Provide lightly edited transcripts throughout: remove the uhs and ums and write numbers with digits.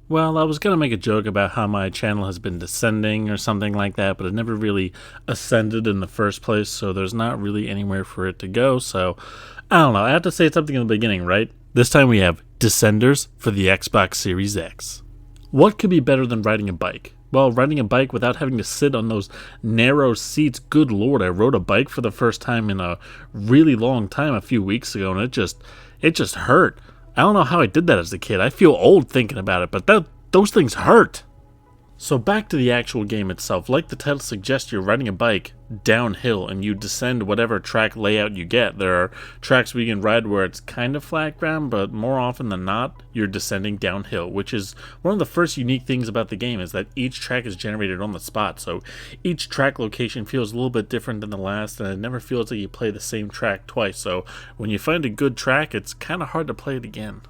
Well, I was going to make a joke about how my channel has been descending or something like that, but it never really ascended in the first place, so there's not really anywhere for it to go. So, I don't know. I have to say something in the beginning, right? This time we have Descenders for the Xbox Series X. What could be better than riding a bike? Well, riding a bike without having to sit on those narrow seats. Good lord, I rode a bike for the first time in a really long time a few weeks ago, and it just hurt. I don't know how I did that as a kid. I feel old thinking about it, but those things hurt. So back to the actual game itself. Like the title suggests, you're riding a bike downhill and you descend whatever track layout you get. There are tracks where you can ride where it's kind of flat ground, but more often than not, you're descending downhill, which is one of the first unique things about the game, is that each track is generated on the spot. So each track location feels a little bit different than the last, and it never feels like you play the same track twice. So when you find a good track, it's kind of hard to play it again.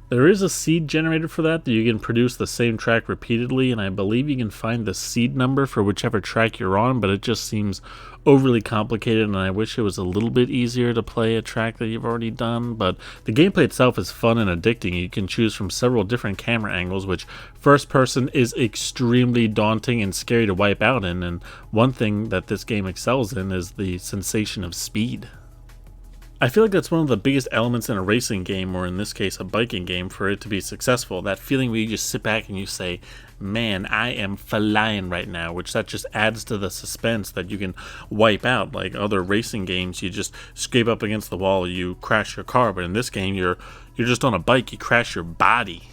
There is a seed generator for that you can produce the same track repeatedly, and I believe you can find the seed number for whichever track you're on, but it just seems overly complicated, and I wish it was a little bit easier to play a track that you've already done. But the gameplay itself is fun and addicting. You can choose from several different camera angles, which first person is extremely daunting and scary to wipe out in, and one thing that this game excels in is the sensation of speed. I feel like that's one of the biggest elements in a racing game, or in this case a biking game, for it to be successful. That feeling where you just sit back and you say, man, I am flying right now, which that just adds to the suspense that you can wipe out. Like other racing games, you just scrape up against the wall, you crash your car, but in this game you're just on a bike, you crash your body.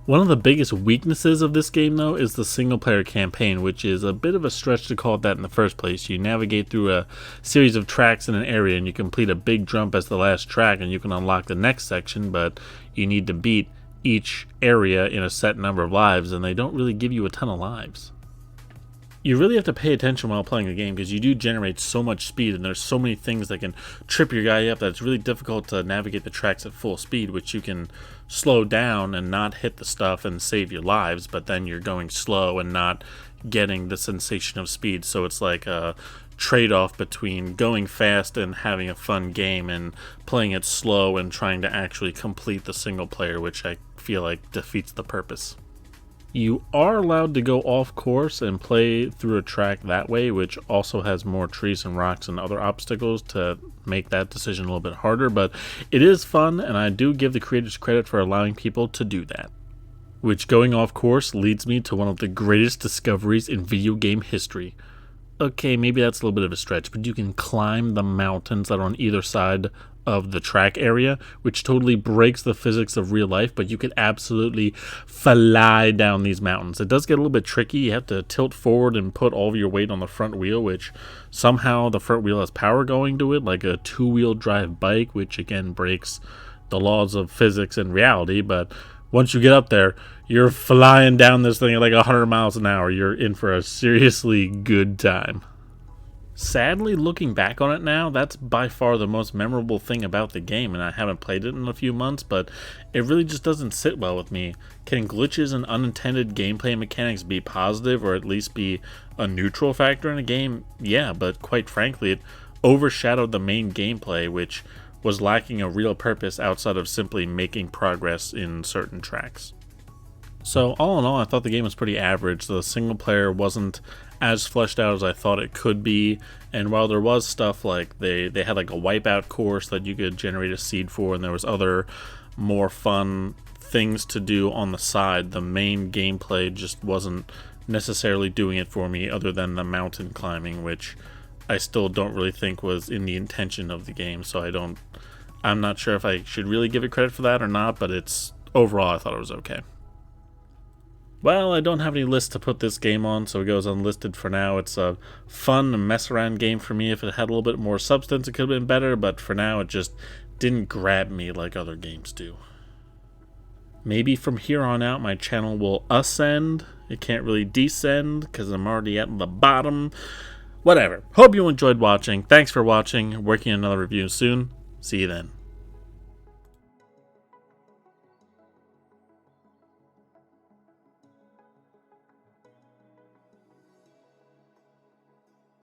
One of the biggest weaknesses of this game, though, is the single-player campaign, which is a bit of a stretch to call it that in the first place. You navigate through a series of tracks in an area, and you complete a big jump as the last track, and you can unlock the next section, but you need to beat each area in a set number of lives, and they don't really give you a ton of lives. You really have to pay attention while playing the game, because you do generate so much speed, and there's so many things that can trip your guy up that it's really difficult to navigate the tracks at full speed, which you can slow down and not hit the stuff and save your lives, but then you're going slow and not getting the sensation of speed. So it's like a trade-off between going fast and having a fun game and playing it slow and trying to actually complete the single player, which I feel like defeats the purpose. You are allowed to go off course and play through a track that way, which also has more trees and rocks and other obstacles to make that decision a little bit harder, but it is fun, and I do give the creators credit for allowing people to do that. Which, going off course, leads me to one of the greatest discoveries in video game history. Okay, maybe that's a little bit of a stretch, but you can climb the mountains that are on either side of the track area, which totally breaks the physics of real life, but you could absolutely fly down these mountains. It does get a little bit tricky. You have to tilt forward and put all of your weight on the front wheel, which somehow the front wheel has power going to it, like a two-wheel drive bike, which again breaks the laws of physics and reality. But once you get up there, you're flying down this thing at like 100 miles an hour. You're in for a seriously good time. Sadly, looking back on it now, that's by far the most memorable thing about the game, and I haven't played it in a few months, but it really just doesn't sit well with me. Can glitches and unintended gameplay mechanics be positive, or at least be a neutral factor in a game? Yeah, but quite frankly, it overshadowed the main gameplay, which was lacking a real purpose outside of simply making progress in certain tracks. So all in all, I thought the game was pretty average. The single player wasn't as fleshed out as I thought it could be, and while there was stuff like they had like a wipeout course that you could generate a seed for, and there was other more fun things to do on the side, the main gameplay just wasn't necessarily doing it for me, other than the mountain climbing, which I still don't really think was in the intention of the game. So I'm not sure if I should really give it credit for that or not, but it's overall I thought it was okay. Well, I don't have any list to put this game on, so it goes unlisted for now. It's a fun mess-around game for me. If it had a little bit more substance, it could have been better, but for now, it just didn't grab me like other games do. Maybe from here on out, my channel will ascend. It can't really descend, because I'm already at the bottom. Whatever. Hope you enjoyed watching. Thanks for watching. Working on another review soon. See you then.